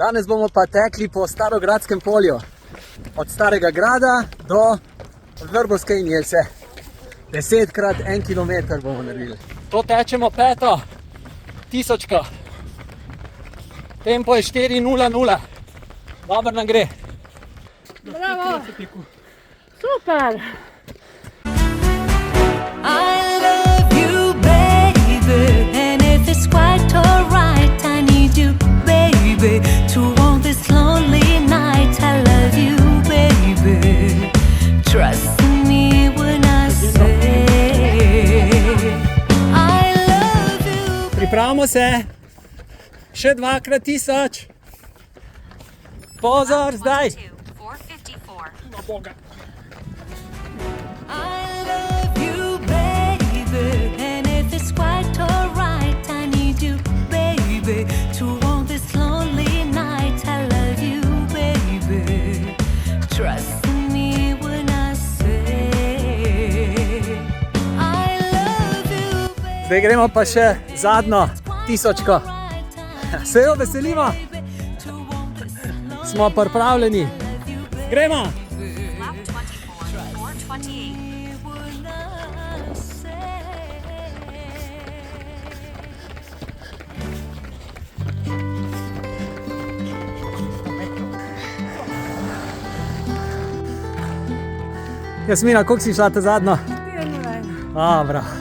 Danes bomo pa tekli po Starogradskem polju. Od Starega grada do Vrbovske in Jelse. 10x1 kilometer bomo naredili. To tečemo 5. tisočko. Tempo je 4:00. Dobro nam gre. Bravo! Super! I love you, baby, and if it's quite alright, I need you, baby, to want this lonely night. I love you, baby, trust me when I say I love you. Pripravimo se. Še 2x1000. Pozor, zdaj. 454. I love you, baby, and if it's quite alright, I need you, baby, to want this lonely night. I love you, baby, trust me when I say I love you, baby. Zdaj gremo pa še zadnjo 1000. Se jo veselimo? Smo pripravljeni. Gremo! Jasmina, koliko si šla ta zadnjo? 4:01. Dobro.